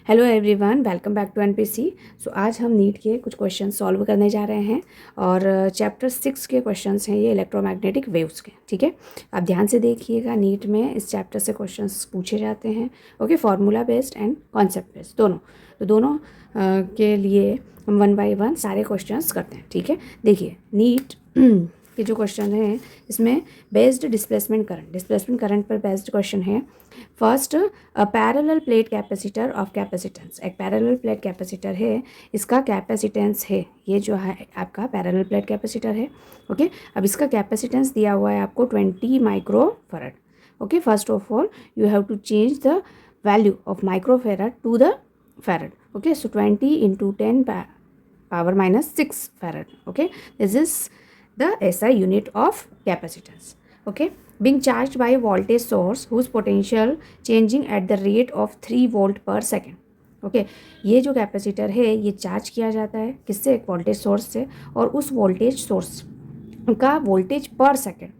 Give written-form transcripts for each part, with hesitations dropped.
Hello everyone, welcome back to NPC. So आज हम NEET के कुछ क्वेश्चन सॉल्व करने जा रहे हैं और चैप्टर 6 के क्वेश्चंस हैं ये इलेक्ट्रोमैग्नेटिक वेव्स के। ठीक है, आप ध्यान से देखिएगा, नीट में इस चैप्टर से क्वेश्चंस पूछे जाते हैं। Okay, formula based and concept based दोनों के लिए हम 1 बाय 1 सारे क्वेश्चंस करते हैं। ठीक है, देखिए नीट के जो क्वेश्चन हैं इसमें बेस्ड डिस्प्लेसमेंट करंट पर बेस्ड क्वेश्चन है। First, a parallel plate capacitor of capacitance. एक पैरेलल प्लेट कैपेसिटर है, इसका कैपेसिटेंस है, ये जो है आपका पैरेलल प्लेट कैपेसिटर है। ओके, अब इसका कैपेसिटेंस दिया हुआ है आपको 20 microfarad. Okay, first of all you have to change the value of microfarad to the farad. Okay, so 20 into 10 power minus 6 farad. Okay, this is the SI unit of capacitance. Okay, being charged by a voltage source whose potential changing at the rate of 3 volt per second. Okay, ये जो capacitor है ये charge किया जाता है किससे? एक voltage source से, और उस वोल्टेज सोर्स का वोल्टेज पर सेकेंड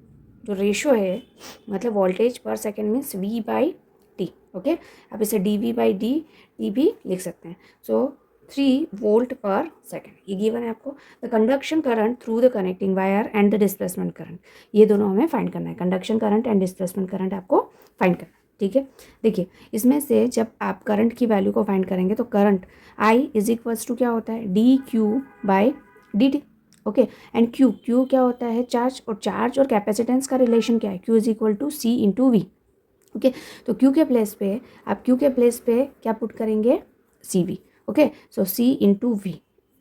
जो रेशो है, मतलब वोल्टेज पर second means V by T. Okay, आप इसे डी भी लिख सकते हैं। सो 3 वोल्ट पर सेकेंड ये गिवन है आपको। The conduction current through the connecting wire and the displacement current, ये दोनों हमें फाइंड करना है। Conduction current and displacement current आपको फाइंड करना है। ठीक है, देखिए इसमें से जब आप करंट की वैल्यू को फाइंड करेंगे तो current I is equals to क्या होता है? D Q by D T. Okay, and Q क्या होता है? चार्ज और कैपेसिटेंस का रिलेशन क्या है? Q is equal to C into V. Okay, तो क्यू के प्लेस पे क्या पुट करेंगे? C V. Okay, so C into V.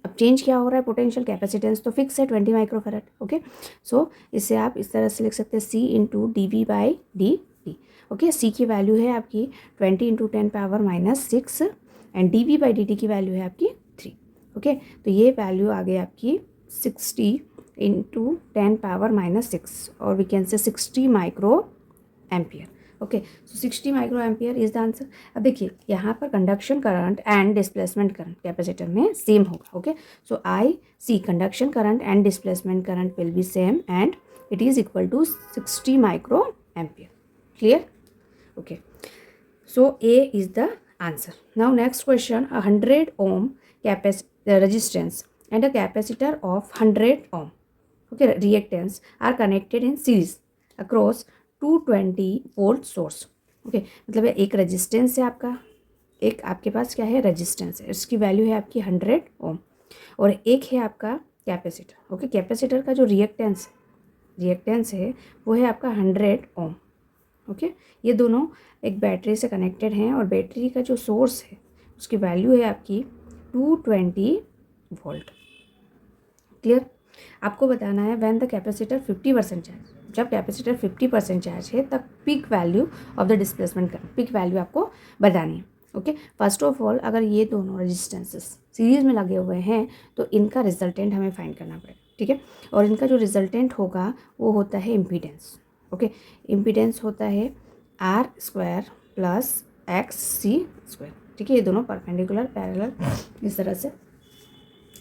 अब चेंज क्या हो रहा है? पोटेंशियल। कैपेसिटेंस तो फिक्स है 20 माइक्रोफैराड। ओके, सो इसे आप इस तरह से लिख सकते हैं C into D V by D T. Okay, C की वैल्यू है आपकी 20 into 10 power minus 6 and D V by D T की वैल्यू है आपकी 3। ओके, तो ये वैल्यू आ गई आपकी 60 इंटू 10 पावर माइनस 6 और we can say 60 micro ampere. Okay, so 60 micro ampere is the answer. अब देखिए यहाँ पर conduction current and displacement current capacitor में सेम होगा। Okay, so I C conduction current and displacement current will be same and it is equal to 60 micro ampere. Clear? Okay, so A is the answer. Now next question, a 100 ohm resistance and a capacitor of 100 ohm, okay, reactance are connected in series across 220 volt source. Okay, मतलब एक resistance है आपका, एक आपके पास क्या है? Resistance है, इसकी वैल्यू है आपकी 100 ओम, और एक है आपका कैपेसिटर। ओके, कैपेसिटर का जो रिएक्टेंस है वो है आपका 100 ओम। ओके, ये दोनों एक बैटरी से कनेक्टेड हैं और बैटरी का जो सोर्स है उसकी वैल्यू है आपकी 220 वोल्ट। क्लियर? आपको बताना है व्हेन द कैपेसिटर 50% चार्ज, जब कैपेसिटर 50% चार्ज है तब peak value of the displacement current, peak value आपको बतानी है। ओके, फर्स्ट ऑफ ऑल अगर ये दोनों रेजिस्टेंसेस सीरीज में लगे हुए हैं तो इनका रिजल्टेंट हमें फाइंड करना पड़ेगा। ठीक है, और इनका जो रिजल्टेंट होगा वो होता है इम्पीडेंस। ओके, इम्पीडेंस होता है R square plus X C square. ठीक है, ये दोनों परपेंडिकुलर पैरेलल इस तरह से।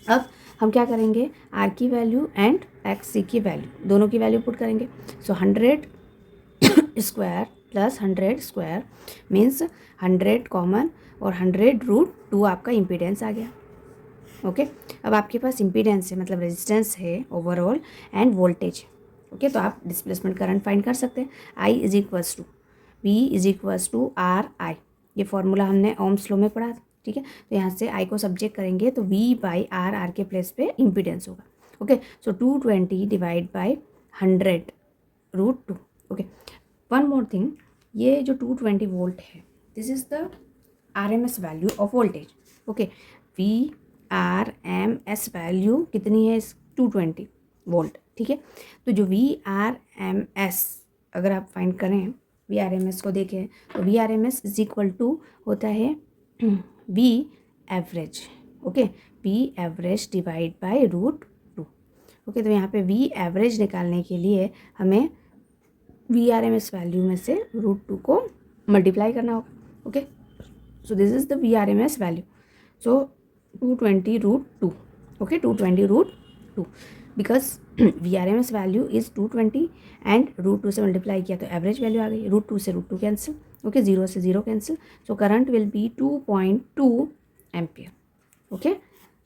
अब हम क्या करेंगे? आर की वैल्यू एंड एक्स सी की वैल्यू, दोनों की वैल्यू पुट करेंगे। सो 100 square plus 100 square means 100 common और 100√2 आपका इम्पीडेंस आ गया। ओके, अब आपके पास इम्पीडेंस है मतलब रेजिस्टेंस है ओवरऑल एंड वोल्टेज। ओके, तो आप डिस्प्लेसमेंट करंट फाइंड कर सकते हैं। I is equals to V is equals to R I, ये फॉर्मूला हमने ओम्स लॉ में पढ़ा था। ठीक है, तो यहाँ से आई को सब्जेक्ट करेंगे तो वी बाई आर के प्लेस पे इम्पीडेंस होगा। Okay, so 220 divide by 100√2। Okay, one more thing, ये जो 220 वोल्ट है this is the RMS value of voltage. Okay, VRMS value कितनी है? 220 वोल्ट। ठीक है, तो जो VRMS अगर आप फाइंड करें, VRMS को देखें तो VRMS इज इक्वल टू होता है V average. Okay, V average divide by √2। Okay, तो यहाँ पे V एवरेज निकालने के लिए हमें VRMS वैल्यू में से √2 को मल्टीप्लाई करना होगा। Okay, so this is the VRMS value. So 220√2। Okay, 220√2 because VRMS value is 220 and √2 से मल्टीप्लाई किया तो एवरेज वैल्यू आ गई, √2 से √2 कैंसिल। ओके, 0 से 0 cancel, so current will B 2.2 ampere. Okay,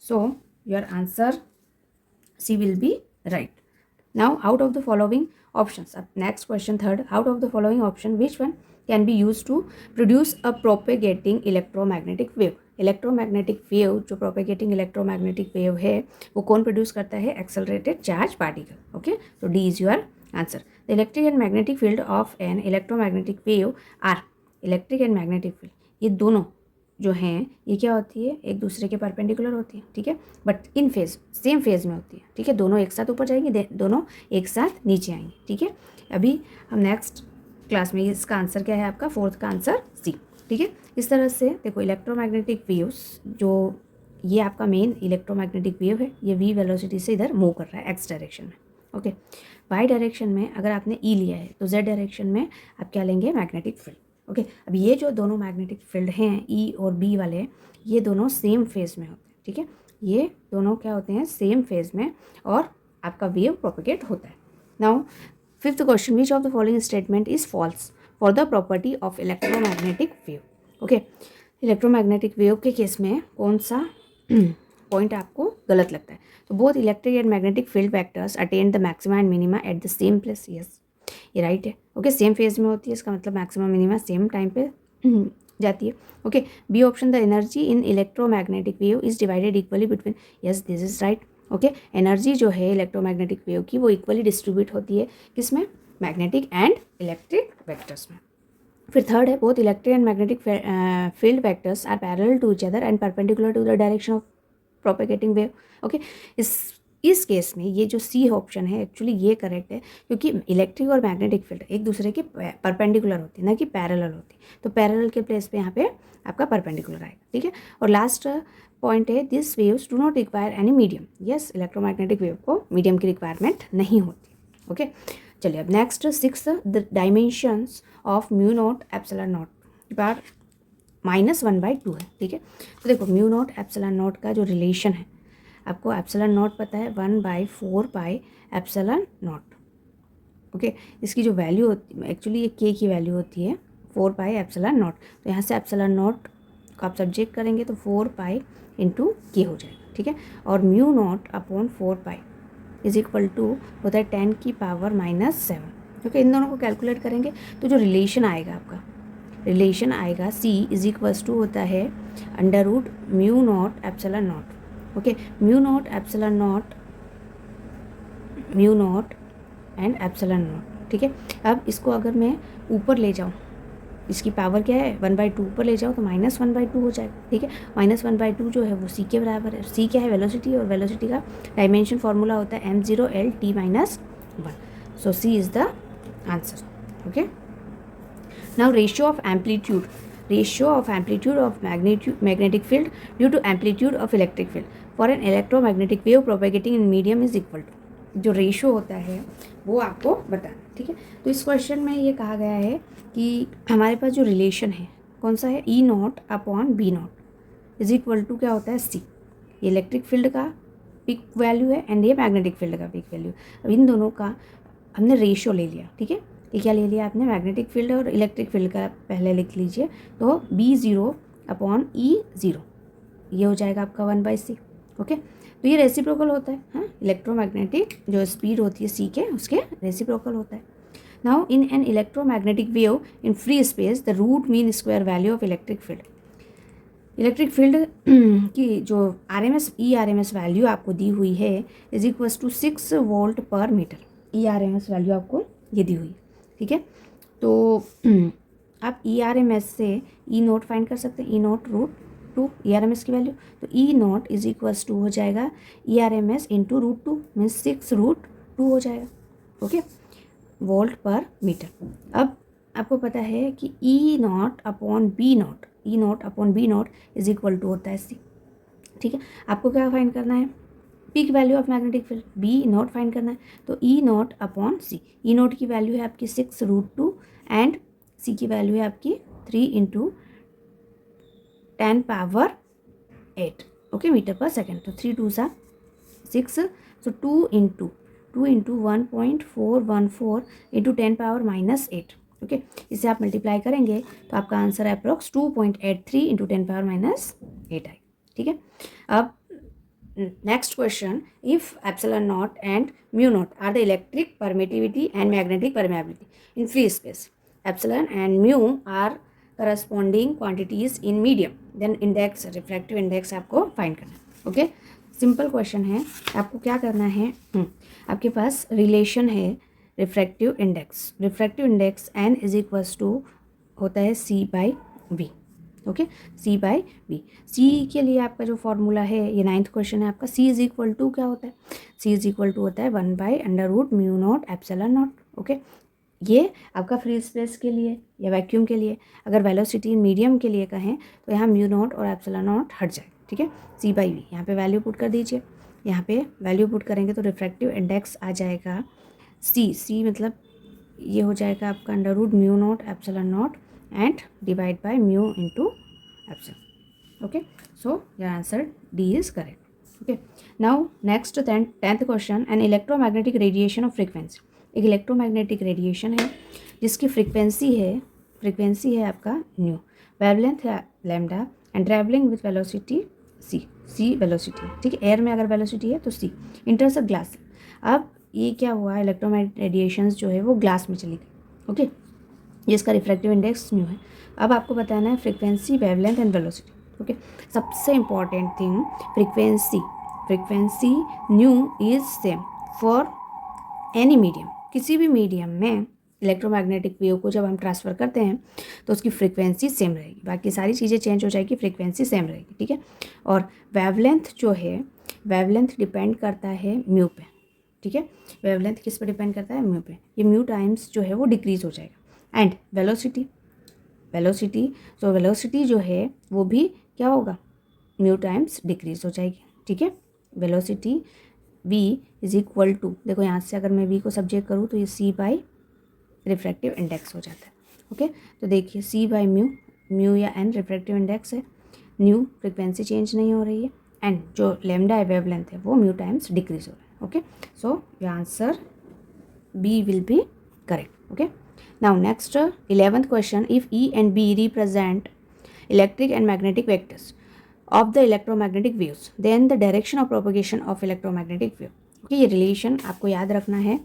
so your answer C will be right. Now out of the following options, next question third, out of the following option which one can be used to produce a propagating electromagnetic wave. Electromagnetic wave, जो propagating electromagnetic wave है वो कौन produce करता है? Accelerated charge particle. Okay, तो D is your answer. The electric and magnetic field of an electromagnetic wave are, electric and magnetic field ये दोनों जो हैं ये क्या होती है? एक दूसरे के परपेंडिकुलर होती है, ठीक है, but in phase, same phase में होती है, ठीक है. दोनों एक साथ ऊपर जाएंगे, दोनों एक साथ नीचे आएंगे, ठीक है. अभी हम नेक्स्ट क्लास में, इसका आंसर क्या है आपका? फोर्थ का आंसर सी, ठीक है. इस तरह से देखो, इलेक्ट्रोमैग्नेटिक वेव्स, जो ये आपका मेन इलेक्ट्रोमैग्नेटिक वेव है, ये वी वेलोसिटी से इधर मूव कर रहा है एक्स डायरेक्शन में. ओके, वाई डायरेक्शन में अगर आपने ई लिया है तो जेड डायरेक्शन में आप क्या लेंगे? Magnetic field. ओके, अब ये जो दोनों मैग्नेटिक फील्ड हैं ई और बी वाले, ये दोनों सेम फेज में होते हैं, ठीक है. ये दोनों क्या होते हैं? सेम फेज में, और आपका वेव प्रोपेगेट होता है. Now fifth question, which of the following statement is false for the property of electromagnetic wave. Okay, electromagnetic wave के केस में कौन सा पॉइंट आपको गलत लगता है? तो both electric and magnetic field vectors attain the maxima and minima at the same place. Yes, ये राइट है. ओके, सेम फेज में होती है, इसका मतलब मैक्सिमम मिनिमा सेम टाइम पे जाती है. Okay, B option, the energy in electromagnetic wave is divided equally between. Yes, this is right. Okay, energy जो है इलेक्ट्रोमैग्नेटिक वेव की वो इक्वली डिस्ट्रीब्यूट होती है किसमें? मैग्नेटिक एंड इलेक्ट्रिक वेक्टर्स में. फिर थर्ड है, both electric and magnetic field vectors are parallel to each other and perpendicular to the direction of propagating wave. Okay, इस केस में ये जो सी ऑप्शन है एक्चुअली ये करेक्ट है, क्योंकि इलेक्ट्रिक और मैग्नेटिक फील्ड एक दूसरे के परपेंडिकुलर होती है, ना कि पैरेलल होती है. तो पैरेलल के प्लेस पे यहाँ पे आपका परपेंडिकुलर आएगा, ठीक है. और लास्ट पॉइंट है, this waves do not require any medium. Yes, electromagnetic wave को मीडियम की रिक्वायरमेंट नहीं होती. ओके, चलिए अब next six, the dimensions of mu not epsilon nought bar -1/2 है, ठीक है. तो देखो, म्यू नॉट एप्सिलॉन नॉट का जो रिलेशन है, आपको एप्सिलॉन नॉट पता है 1/4 पाई एप्सिलॉन नॉट. ओके, इसकी जो वैल्यू होती है, एक्चुअली ये के की वैल्यू होती है 4 पाई एप्सिलॉन नॉट. तो यहाँ से एप्सिलॉन नॉट को आप सब्जेक्ट करेंगे तो 4 पाई इंटू के हो जाएगा, ठीक है. और mu naught upon 4 pi is equal to होता है 10 की पावर -7. ओके, इन दोनों को कैलकुलेट करेंगे तो जो रिलेशन आएगा आपका, रिलेशन आएगा सी इज इक्वल्स टू होता है under root mu not epsilon naught. Okay, mu not epsilon naught, mu naught and epsilon naught, ठीक है. अब इसको अगर मैं ऊपर ले जाऊँ, इसकी पावर क्या है? 1/2 ऊपर ले जाओ तो -1/2 हो जाएगा, ठीक है. -1/2 जो है वो सी के बराबर है. सी क्या है? वेलोसिटी, और वेलोसिटी का डायमेंशन फार्मूला होता है m0L_t-1. So C is the answer. Okay, now ratio of amplitude, ratio of amplitude of magnetic field due to amplitude of electric field for an electromagnetic wave propagating in medium is equal to. जो ratio होता है वो आपको बताना, ठीक है. तो इस क्वेश्चन में ये कहा गया है कि हमारे पास जो रिलेशन है कौन सा है? E0/B0 इज इक्वल टू क्या होता है? C. ये इलेक्ट्रिक फील्ड का पिक वैल्यू है एंड ये मैग्नेटिक फील्ड का पिक वैल्यू. अब इन दोनों का हमने रेशियो ले लिया, ठीक है. ये क्या ले लिया आपने? मैग्नेटिक फील्ड और इलेक्ट्रिक फील्ड का पहले लिख लीजिए. तो B0/E0 ये हो जाएगा आपका 1/c. ओके, तो ये रेसिप्रोकल होता है. हाँ, इलेक्ट्रोमैग्नेटिक जो स्पीड होती है सी के, उसके रेसिप्रोकल होता है. Now in an electromagnetic wave in free space the root mean square value of electric field. Electric field की जो RMS वैल्यू आपको दी हुई है is equals to 6 volt per metre. RMS value आपको ये दी हुई, ठीक है. तो आप RMS से E0 फाइंड कर सकते हैं. E0/√2 RMS की वैल्यू. तो E0 इज इक्वल्स टू हो जाएगा RMS इंटू √2 मीन्स 6√2 हो जाएगा. Okay, volt per metre. अब आपको पता है कि E0/B0 इज इक्वल टू होता है C, ठीक है. आपको क्या फाइंड करना है? Peak value of magnetic field B0 find करना है. तो E0/C, E0 की वैल्यू है आपकी 6√2 एंड C की वैल्यू है आपकी 3 × 10⁸. ओके, मीटर पर सेकेंड. तो 3 2 6, सो 2 × 1.414 × 10⁻⁸. ओके, इसे आप मल्टीप्लाई करेंगे तो आपका आंसर अप्रॉक्स 2.83 इंटू 10⁻⁸ आए, ठीक है। अब next question, if epsilon not and mu naught are the electric permittivity and magnetic permeability in free space, epsilon and mu are corresponding quantities in medium, then index, refractive index आपको find करना है। Okay, simple question है, आपको क्या करना है, आपके पास रिलेशन है refractive index N is equals to होता है C by V. Okay, C by V, C के लिए आपका जो फॉर्मूला है, ये 9th क्वेश्चन है आपका, सी इज इक्वल टू क्या होता है, सी इज इक्वल टू होता है 1/√μ0 एप्सिलॉन नॉट। ओके, ये आपका फ्री स्पेस के लिए या वैक्यूम के लिए, अगर वेलोसिटी मीडियम के लिए कहें तो यहाँ म्यू नॉट और एप्सिलॉन नॉट हट जाए, ठीक है। सी बाई वी, यहाँ पे वैल्यू पुट कर दीजिए, यहाँ पे वैल्यू पुट करेंगे तो रिफ्रैक्टिव इंडेक्स आ जाएगा सी मतलब ये हो जाएगा आपका √μ0 epsilon not and divide by mu into epsilon. Okay, so your answer D is correct. Okay, now next 10th question, an electromagnetic radiation of frequency, एक इलेक्ट्रोमैग्नेटिक रेडिएशन है जिसकी फ्रीक्वेंसी है आपका न्यू, वेवलेंथ है lambda and travelling with velocity C velocity, ठीक है। Air में अगर वेलोसिटी है तो सी, इंटर्स ऑफ ग्लास। अब ये क्या हुआ, इलेक्ट्रोमैग्नेटिक रेडिएशंस जो है वो ग्लास में चली गई। ओके, जिसका रिफ्रैक्टिव इंडेक्स न्यू है। अब आपको बताना है frequency, wavelength and velocity. Okay, सबसे important thing frequency nu is same for any medium, किसी भी मीडियम में इलेक्ट्रोमैग्नेटिक वेव को जब हम ट्रांसफ़र करते हैं तो उसकी फ्रीक्वेंसी सेम रहेगी, बाकी सारी चीज़ें चेंज हो जाएगी, फ्रीक्वेंसी सेम रहेगी, ठीक है। और वेवलेंथ जो है, वेवलेंथ डिपेंड करता है म्यू पे, ठीक है। वेवलेंथ किस पे डिपेंड करता है, म्यू पे, ये म्यू टाइम्स जो है वो डिक्रीज़ हो जाएगा। एंड वेलोसिटी जो है वो भी क्या होगा, म्यू टाइम्स डिक्रीज़ हो जाएगी, ठीक है। Velocity v is equal to, देखो यहाँ से अगर मैं v को सब्जेक्ट करूँ तो ये c बाई रिफ्रैक्टिव इंडेक्स हो जाता है। ओके, तो देखिए c बाई म्यू या n रिफ्रैक्टिव इंडेक्स है, न्यू फ्रीक्वेंसी चेंज नहीं हो रही है, एंड जो लेमडा है वेवलेंथ है वो म्यू टाइम्स डिक्रीज हो रहा है। Okay, so your answer b will be correct. Okay, now next 11th question, if e and b represent electric and magnetic vectors of the electromagnetic waves, then the direction of propagation of electromagnetic wave। Okay, ये relation आपको याद रखना है,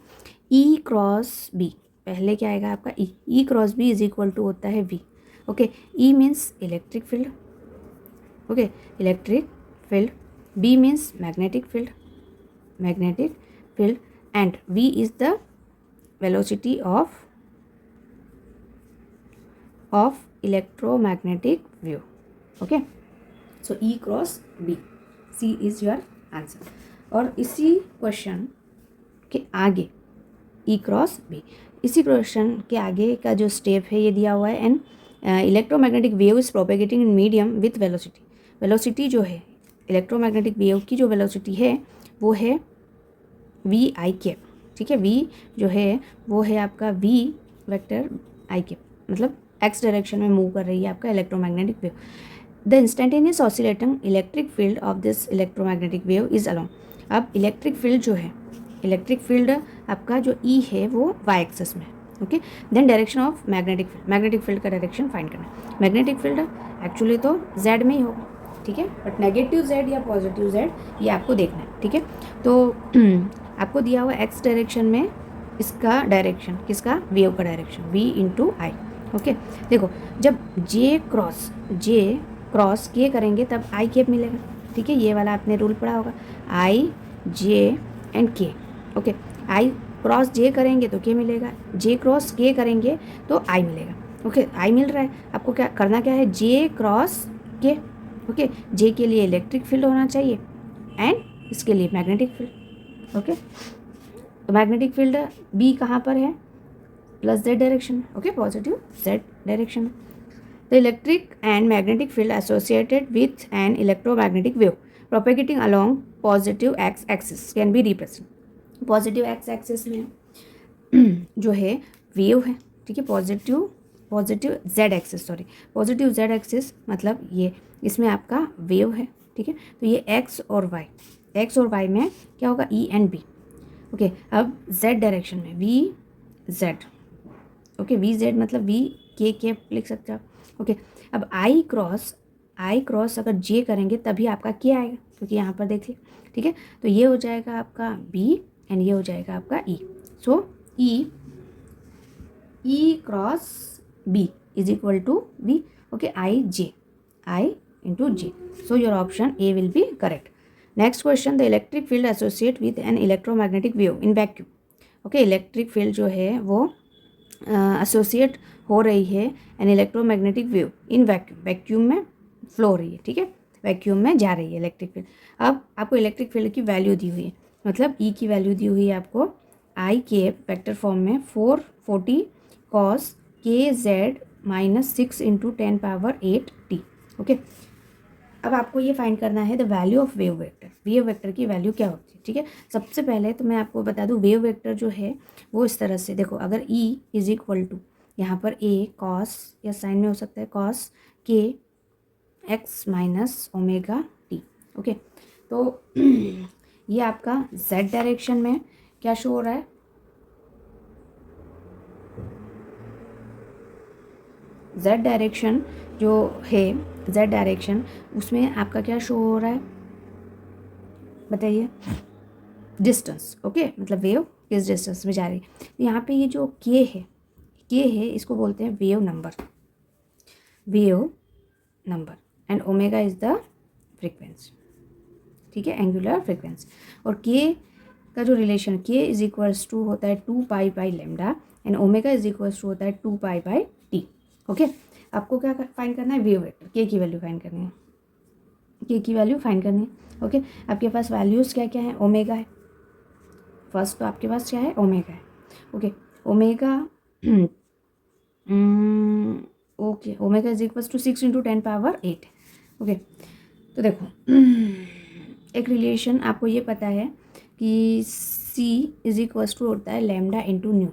E cross B, पहले क्या आएगा आपका E cross B is equal to होता है V। Okay, E means electric field, okay, electric field, B means magnetic field and V is the velocity of electromagnetic wave. Okay, so E cross B, C is your answer. और इसी question के आगे E cross B, इसी question के आगे का जो step है ये दिया हुआ है, and electromagnetic wave is propagating in medium with velocity जो है इलेक्ट्रोमैग्नेटिक वेव की जो वेलोसिटी है वो है वी आई कैप, ठीक है। V जो है वो है आपका V वेक्टर आई कैप, मतलब x डायरेक्शन में मूव कर रही है आपका electromagnetic wave. The instantaneous oscillating electric field of this electromagnetic wave is along, अब इलेक्ट्रिक फील्ड जो है, इलेक्ट्रिक फील्ड आपका जो E है वो y एक्सिस में, okay. Then direction of magnetic field का डायरेक्शन फाइंड करना है। मैग्नेटिक फील्ड एक्चुअली तो z में ही होगा, ठीक है, बट नेगेटिव z या पॉजिटिव z ये आपको देखना है, ठीक है। तो आपको दिया हुआ x डायरेक्शन में इसका डायरेक्शन, किसका, वेव का डायरेक्शन v इंटू आई। ओके, देखो जब J क्रॉस K करेंगे तब आई कैप मिलेगा, ठीक है। ये वाला आपने रूल पढ़ा होगा, I J and K। Okay, I cross J करेंगे तो K मिलेगा, J क्रॉस K करेंगे तो I मिलेगा। ओके, I मिल रहा है, आपको क्या करना क्या है, J cross K। Okay, J के लिए इलेक्ट्रिक फील्ड होना चाहिए एंड इसके लिए मैग्नेटिक फील्ड। ओके, तो मैग्नेटिक फील्ड B कहाँ पर है, plus z direction, okay, positive z direction. The electric and magnetic field associated with an electromagnetic wave propagating along positive x axis can be represent. Positive x axis में जो है wave है, ठीक है, positive z axis, positive z axis मतलब ये, इसमें आपका वेव है, ठीक है। तो ये x और y में क्या होगा, E एंड B। ओके, अब z डायरेक्शन में V Z, okay, V Z मतलब वी के लिख सकते हो आप। ओके, अब आई क्रॉस अगर जे करेंगे तभी आपका के आएगा, क्योंकि यहाँ पर देखिए, ठीक है। तो ये हो जाएगा आपका बी एंड ये हो जाएगा आपका E. So E cross B is equal to V. Okay, I into J. So your option A will be correct. Next question, the electric field associate with an electromagnetic wave in vacuum. Okay, electric field जो है वो associate हो रही है an electromagnetic wave in vacuum, vacuum में flow हो रही है, ठीक है, वैक्यूम में जा रही है इलेक्ट्रिक फील्ड। अब आपको इलेक्ट्रिक फील्ड की वैल्यू दी हुई है, मतलब ई की वैल्यू दी हुई है आपको आई के वेक्टर फॉर्म में 440 कॉस के Z minus 6 into 10⁸ T. Okay, अब आपको ये फाइंड करना है the value of wave vector. Wave vector की वैल्यू क्या होती है, ठीक है। सबसे पहले तो मैं आपको बता दूं वेव वेक्टर जो है वो इस तरह से देखो, अगर E इज इक्वल टू यहाँ पर ए कॉस या साइन में हो सकता है कॉस के x minus omega T. Okay, तो ये आपका z डायरेक्शन में क्या शो हो रहा है, z डायरेक्शन जो है, z डायरेक्शन उसमें आपका क्या शो हो रहा है बताइए, डिस्टेंस। ओके, मतलब वेव किस डिस्टेंस में जा रही है। यहाँ पे ये जो के है इसको बोलते हैं wave number and omega is the frequency, ठीक है, एंगुलर फ्रीक्वेंसी। और के का जो रिलेशन के इज इक्वल्स टू होता है 2 pi by lambda and omega is equals to होता है 2 पाई बाई टी। ओके, आपको क्या फाइंड करना है, वेव वेक्टर के की वैल्यू फाइंड करनी है, के की वैल्यू फाइंड करनी है। ओके, आपके पास वैल्यूज़ क्या क्या है, ओमेगा है फर्स्ट, तो आपके पास क्या है, ओमेगा है। Okay, omega okay, omega is equals to 6 into 10⁸ okay, तो देखो एक रिलेशन आपको ये पता है कि सी इज इक्वल्स टू होता है lambda into new.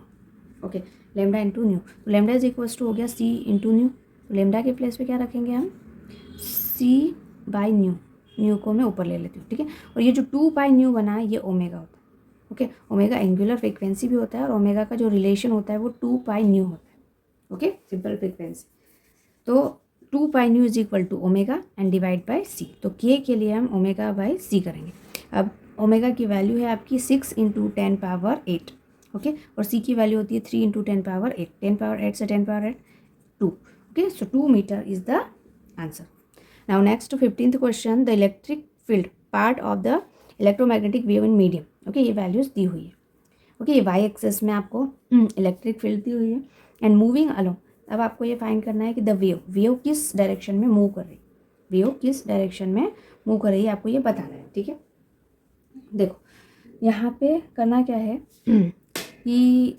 Okay, lambda into new, तो लेमडा इज इक्वल्स टू हो गया सी इंटू न्यू, तो लेमडा के प्लेस पे क्या रखेंगे हम, सी बाई न्यू को मैं ऊपर ले लेती हूँ, ठीक है। और ये जो 2 पाई न्यू बना है ये ओमेगा होता है। ओके, ओमेगा एंगुलर फ्रीक्वेंसी भी होता है और ओमेगा का जो रिलेशन होता है वो 2 पाई न्यू होता है। ओके, सिंपल फ्रीक्वेंसी, तो 2 pi nu is equal to omega and divide by C, तो के लिए हम ओमेगा बाई सी करेंगे। अब ओमेगा की वैल्यू है आपकी 6 इंटू 10⁸ ओके, और सी की वैल्यू होती है 3 इंटू 10⁸ 10⁸ से 10⁸ 2। Okay, so 2 metre is the answer. Now next 15th question, the electric field part of the electromagnetic wave in medium. Okay, ये वैल्यूज दी हुई है। ओके, ये वाई एक्सेस में आपको इलेक्ट्रिक फील्ड दी हुई है एंड मूविंग अलोंग। अब आपको ये फाइंड करना है कि द वेव किस डायरेक्शन में मूव कर रही है, वेव किस डायरेक्शन में मूव कर रही है, आपको ये बताना है, ठीक है। देखो यहाँ पे करना क्या है कि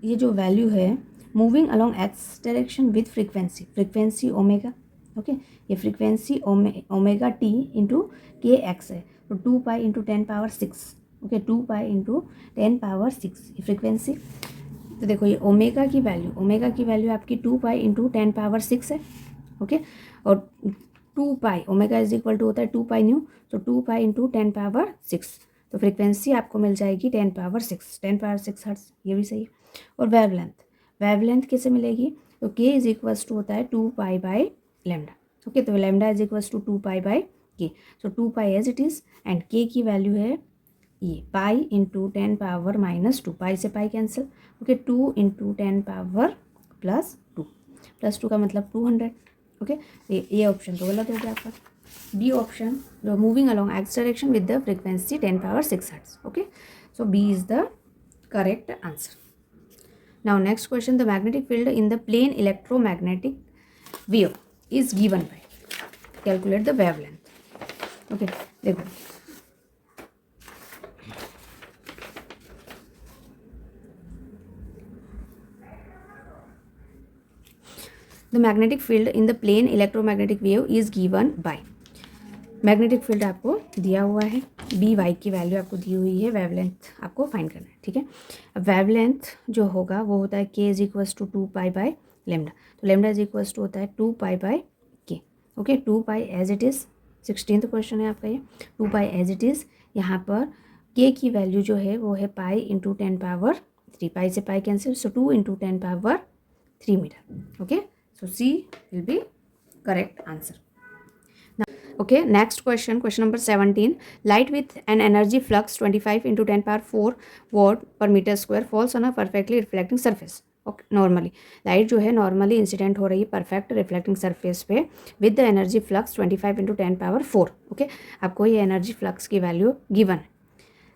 ये जो वैल्यू है moving along x direction with frequency omega. Okay, ये फ्रीक्वेंसी ओमेगा टी इंटू के एक्स है, तो 2 pi into 10⁶। Okay, 2 pi into 10⁶ ये फ्रीक्वेंसी। तो देखो ये ओमेगा की वैल्यू आपकी 2 पाई इंटू 10⁶ है। ओके, और 2 pi omega is equal to होता है 2 पाई न्यू, तो 2 पाई इंटू 10⁶, तो फ्रीक्वेंसी आपको मिल जाएगी 10⁶ हर्ट्ज, ये भी सही है। और वेवलेंथ कैसे मिलेगी, तो के इज इक्वल्स टू होता है 2 पाई बाई लेमडा। ओके, तो lambda is equals to 2 pi by K, so 2 pi as it is and K की वैल्यू है ये पाई इंटू 10⁻⁻2, पाई से पाई कैंसिल। ओके, 2 इंटू 10⁻+2, +2 का मतलब 200। ओके, ये ऑप्शन तो गलत हो गया आपका, बी ऑप्शन जो moving along X direction with the frequency 10⁶ hertz. Okay, so B is the correct answer. Now next question, the magnetic field in the plane electromagnetic wave is given by, calculate the wavelength. Okay, देखो the magnetic field in the plane electromagnetic wave is given by, magnetic field आपको दिया हुआ है, B Y की value आपको दी हुई है, वेवलेंथ आपको फाइंड करना है, ठीक है। अब वेवलेंथ जो होगा वो होता है K is equals to 2 pi by lambda, तो लेमडा इज इक्वल्स टू होता है 2 pi by K. Okay, 2 pi as it is, 16th question है आपका ये, 2 पाई एज इट इज़। यहाँ पर के की वैल्यू जो है वो है पाई इंटू 10⁻3, पाई से pi cancel, so 2 into 10⁻3 3 metre. Okay, so C will be correct answer. Okay, next question, question number 17. Light with an energy flux 25 into 10 power 4 watt per meter square falls on a perfectly reflecting surface. Okay, normally light जो है normally incident हो रही है perfect reflecting surface पे with the energy flux 25 into 10 power 4। Okay, आपको ये energy flux की value given है,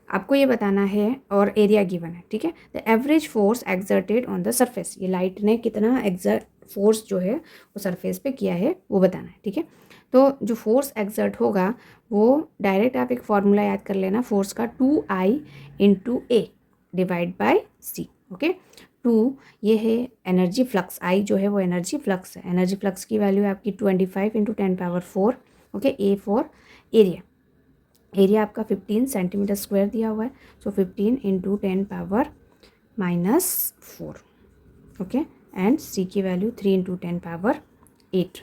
आपको ये बताना है, और एरिया गिवन है। ठीक है, the average force exerted on the surface, ये लाइट ने कितना एक्सर्ट फोर्स जो है वो सरफेस पे किया है वो बताना है। ठीक है, तो जो फोर्स एक्सर्ट होगा वो डायरेक्ट आप एक फॉर्मूला याद कर लेना फोर्स का, 2I into A divide by C. Okay, 2 ये है एनर्जी फ्लक्स, आई जो है वो एनर्जी फ्लक्स है, एनर्जी फ्लक्स की वैल्यू है आपकी 25 into 10 power 4। Okay, A for area, area आपका 15 सेंटीमीटर स्क्वायर दिया हुआ है, so 15 into 10 power -4। Okay, and C की वैल्यू 3 इंटू 10 पावर 8।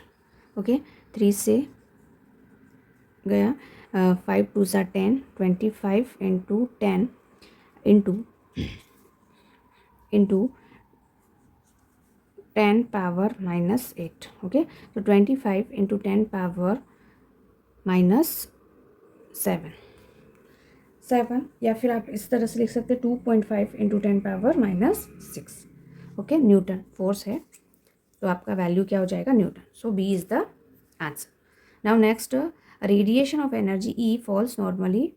ओके, 3 से गया 5 2 सा 10, 25 इंटू 10 इंटू 10 पावर -8। ओके, तो 25 इंटू 10 पावर -7, या फिर आप इस तरह से लिख सकते हैं 2.5 into 10 power -6। Okay, newton force है, तो आपका वैल्यू क्या हो जाएगा, newton. So B is the answer. Now next, radiation of energy E falls normally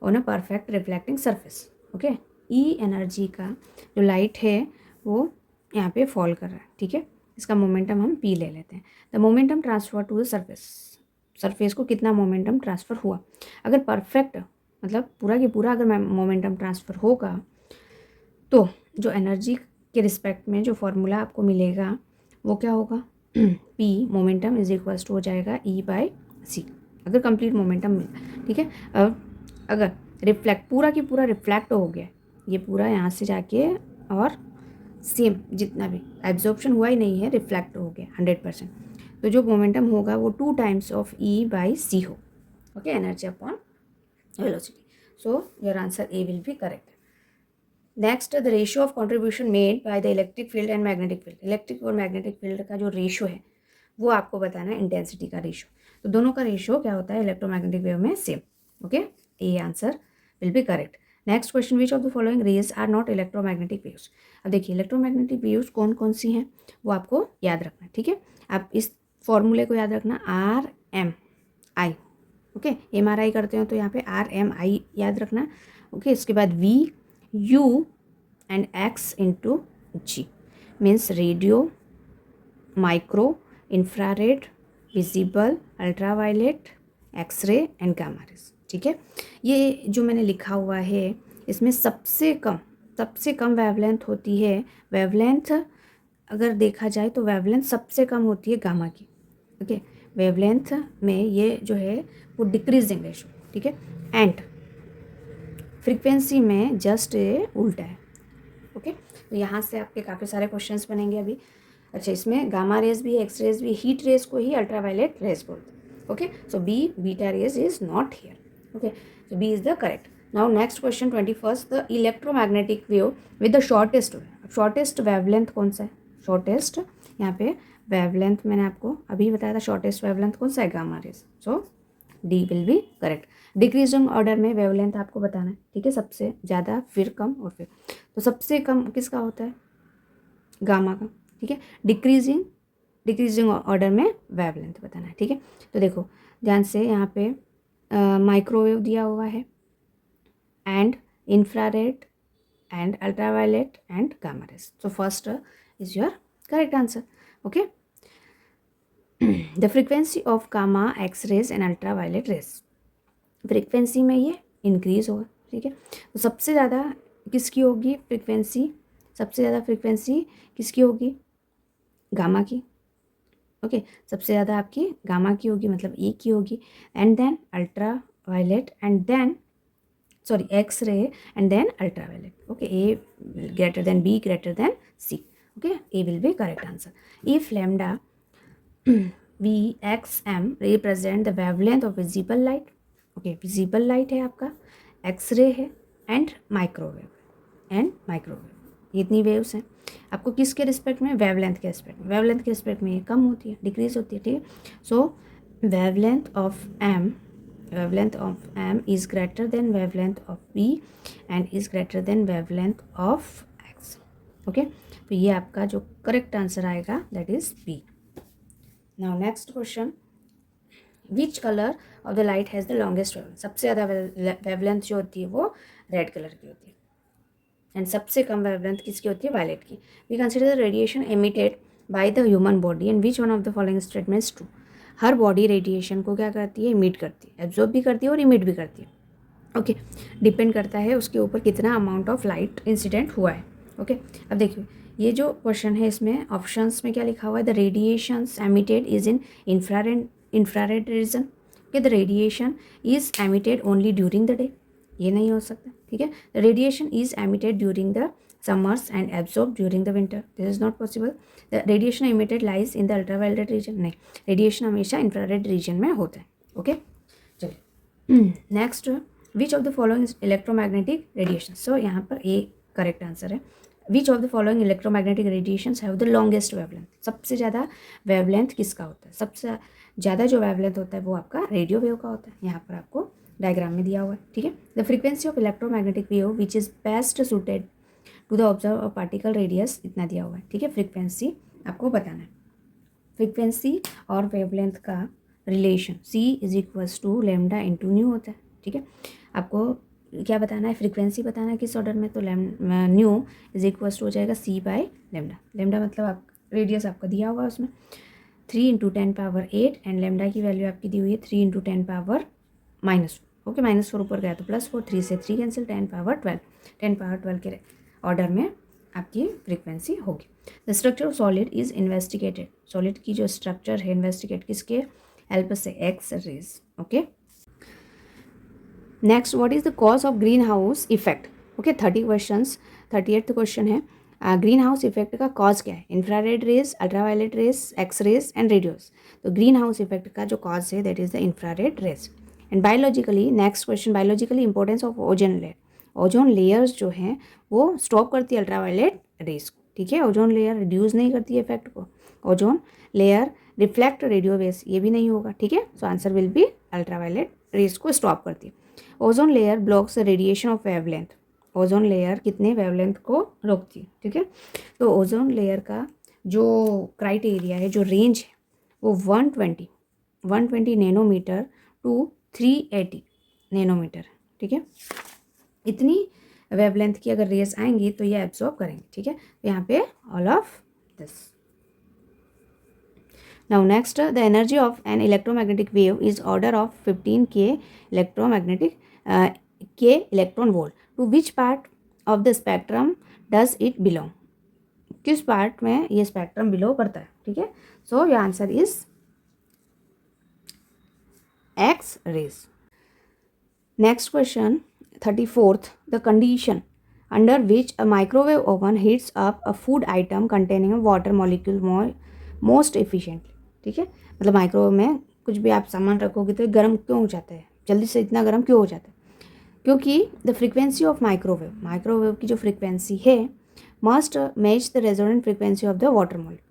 on a perfect reflecting surface. Okay, E energy का जो लाइट है वो यहाँ पे फॉल कर रहा है। ठीक है, इसका मोमेंटम हम पी ले लेते हैं। The momentum transfer to the surface, surface को कितना मोमेंटम ट्रांसफ़र हुआ, अगर परफेक्ट मतलब पूरा की पूरा अगर मोमेंटम ट्रांसफ़र होगा तो जो एनर्जी के रिस्पेक्ट में जो फॉर्मूला आपको मिलेगा वो क्या होगा, P momentum is equals to हो जाएगा ई बाय सी, अगर कंप्लीट मोमेंटम मिला। ठीक है, अगर रिफ्लेक्ट पूरा की पूरा रिफ्लेक्ट हो गया, ये पूरा यहाँ से जाके और सेम जितना भी एब्जॉर्प्शन हुआ ही नहीं है, रिफ्लेक्ट हो गया 100%, तो जो मोमेंटम होगा वो 2 टाइम्स ऑफ ई बाई सी हो। Okay, energy upon velocity, so your answer A will be correct. Next, the ratio of contribution made by the electric field and magnetic field, electric और magnetic field का जो ratio है वो आपको बताना है, intensity का रेशियो। तो दोनों का रेशियो क्या होता है इलेक्ट्रोमैग्नेटिक वेव में, same. Okay, A answer will be correct. Next question, which of the following rays are not electromagnetic waves. अब देखिए इलेक्ट्रोमैग्नेटिक वेव्स कौन कौन सी हैं वो आपको याद रखना है। ठीक है, आप इस फॉर्मूले को याद रखना, RMI। ओके, MRI करते हो तो यहाँ पे RMI याद रखना। ओके, इसके बाद V U and X into G means radio, micro, infrared, visible, ultraviolet, X ray and gamma rays. ठीक है, ये जो मैंने लिखा हुआ है इसमें सबसे कम वेवलेंथ होती है, वेवलेंथ अगर देखा जाए तो वेवलेंथ सबसे कम होती है गामा की। ओके, वेवलेंथ में ये जो है वो डिक्रीजिंग रेशो। ठीक है, एंड फ्रीक्वेंसी में जस्ट उल्टा है। ओके, तो यहाँ से आपके काफ़ी सारे क्वेश्चंस बनेंगे अभी। अच्छा, इसमें गामा रेज भी, एक्स रेज भी, हीट रेज को ही अल्ट्रावायलेट रेज बोलते हैं। Okay, so B beta rays is not here. Okay, so B is the correct. Now next question 21, the electromagnetic wave with the shortest wavelength कौन सा है, shortest यहाँ पे वेवलेंथ मैंने आपको अभी बताया था, शॉर्टेस्ट वेवलेंथ कौन सा है, gamma rays. So D will be correct. Decreasing order में वेवलेंथ आपको बताना है। ठीक है, सबसे ज़्यादा फिर कम और फिर, तो सबसे कम किसका होता है, गामा का। ठीक है, डिक्रीजिंग ऑर्डर में वेवलेंथ बताना है। ठीक है, तो देखो ध्यान से यहाँ पे माइक्रोवेव दिया हुआ है and infrared and ultraviolet and gamma rays, so first is your correct answer. Okay, the frequency of gamma, X rays and ultraviolet rays, frequency में ये इंक्रीज होगा। ठीक है, तो सबसे ज़्यादा किसकी होगी फ्रीक्वेंसी, सबसे ज़्यादा फ्रीक्वेंसी किसकी होगी, गामा की। ओके, सबसे ज़्यादा आपकी गामा की होगी, मतलब ए की होगी, and then ultraviolet and then sorry X ray and then ultraviolet. Okay, A greater than B greater than C. Okay, A will be correct answer. If lambda VXM represent the wavelength of visible light. Okay, visible light है आपका, x ray है and microwave इतनी waves हैं। आपको किसके respect में, wavelength के respect में, वेवलेंथ के रिस्पेक्ट में ये कम होती है, डिक्रीज होती है, ठीक है। So wavelength of M is greater than wavelength of B and is greater than wavelength of X. Okay, तो ये आपका जो करेक्ट आंसर आएगा that is B. Now next question, which colour of the light has the longest wavelength. सबसे ज़्यादा wavelength जो होती है वो रेड कलर की होती है एंड सबसे कम वेवलेंथ किसकी होती है, वायलेट की। We consider the radiation emitted by the human body and which one of the following statement is true. हर बॉडी रेडिएशन को क्या करती है, इमिट करती है, एब्जॉर्ब भी करती है और इमिट भी करती है। ओके, डिपेंड करता है उसके ऊपर कितना अमाउंट ऑफ लाइट इंसिडेंट हुआ है। ओके, अब देखिए ये जो क्वेश्चन है इसमें ऑप्शंस में क्या लिखा हुआ है, the radiations emitted is in infrared region। okay, the radiation is emitted only during the day, ये नहीं हो सकता, ठीक है। the radiation is emitted during the summers and absorbed during the winter, this is not possible। the radiation emitted lies in the ultraviolet region, नहीं, radiation हमेशा infrared region में होता है। ओके, चलिए next, which of the following electromagnetic radiation. So यहाँ पर A correct answer है। Which of the following electromagnetic radiations have the longest wavelength. सबसे ज़्यादा वेवलेंथ किसका होता है, सबसे ज़्यादा जो वेवलेंथ होता है वो आपका रेडियो वेव का होता है। यहाँ पर आपको डायग्राम में दिया हुआ है, ठीक है। The frequency of electromagnetic wave which is best suited to the observe particle radius, इतना दिया हुआ है, ठीक है। फ्रीक्वेंसी आपको बताना है। फ्रीक्वेंसी और वेवलेंथ का relation C is equals to lambda into nu होता है, ठीक है। आपको क्या बताना है, फ्रीक्वेंसी बताना है किस ऑर्डर में, तो न्यू इज इक्वल्स टू हो जाएगा C बाय लेमडा। लेमडा मतलब आप रेडियस आपका दिया हुआ है उसमें 3 × 10⁸ एंड लेमडा की वैल्यू आपकी दी हुई है 3 × 10⁻⁻4। ओके, -4 ऊपर गया तो +4, 3 से 3 कैंसिल, 10⁻12, 10⁻12 के ऑर्डर में आपकी फ्रीक्वेंसी होगी। The structure of solid is investigated. Solid की जो स्ट्रक्चर है इन्वेस्टिगेट किसके हेल्प से, X rays. Okay, next, what is the cause of green house effect. Okay, 30 questions, 38th question है, ग्रीन हाउस इफेक्ट का कॉज क्या है, infrared rays, ultraviolet rays, X rays and radios. तो green house effect का जो cause है that is the infrared rays. And biologically, next question, biologically importance of ozone layer. Ozone layers जो हैं वो स्टॉप करती है अल्ट्रावायलेट रेज को, ठीक है। ओजोन लेयर रिड्यूस नहीं करती है इफेक्ट को। Ozone layer reflect radio waves, ये भी नहीं होगा, ठीक है। So answer will B ultraviolet rays को स्टॉप करती है। Ozone layer blocks radiation of wavelength. Ozone layer कितने वेवलेंथ को रोकती है, ठीक है। तो ओजोन लेयर का जो क्राइटेरिया है, जो रेंज है वो 120 नैनोमीटर टू 380 नैनोमीटर, ठीक है। इतनी वेवलेंथ की अगर रेज आएंगी तो ये एब्जॉर्ब करेंगे, ठीक है। तो यहाँ पे all of this. Now next, the energy of an electromagnetic wave is order of 15 के इलेक्ट्रोमैग्नेटिक के electron volt. To which part of the spectrum does it belong. किस पार्ट में ये स्पेक्ट्रम बिलोंग करता है, ठीक है। So your answer is X rays. Next question 34th, the condition under which a microwave oven heats up a food item containing water molecule most efficiently, ठीक है। मतलब माइक्रोवेव में कुछ भी आप सामान रखोगे तो गर्म क्यों हो जाता है, जल्दी से इतना गर्म क्यों हो जाता है, क्योंकि द फ्रीक्वेंसी ऑफ माइक्रोवेव की जो फ्रीक्वेंसी है must match the resonant frequency of the water molecule.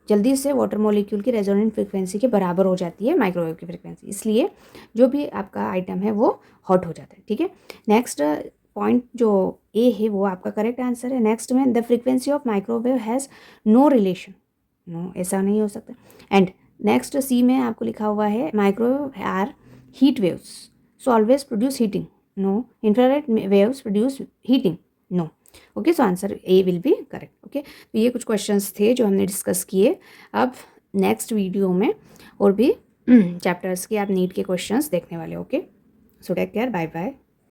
जल्दी से वाटर मॉलिक्यूल की रेजोनेंट फ्रीक्वेंसी के बराबर हो जाती है माइक्रोवेव की फ्रीक्वेंसी, इसलिए जो भी आपका आइटम है वो हॉट हो जाता है, ठीक है। नेक्स्ट पॉइंट जो ए है वो आपका करेक्ट आंसर है। नेक्स्ट में the frequency of microwave has no relation, no, ऐसा नहीं हो सकता। एंड नेक्स्ट सी में आपको लिखा हुआ है microwave are heat waves so always produce heating, no, infrared waves produce heating, no. Okay, so answer A will be correct. Okay, तो ये कुछ क्वेश्चंस थे जो हमने डिस्कस किए। अब नेक्स्ट वीडियो में और भी चैप्टर्स के आप नीट के क्वेश्चंस देखने वाले। Okay, so take care, bye bye.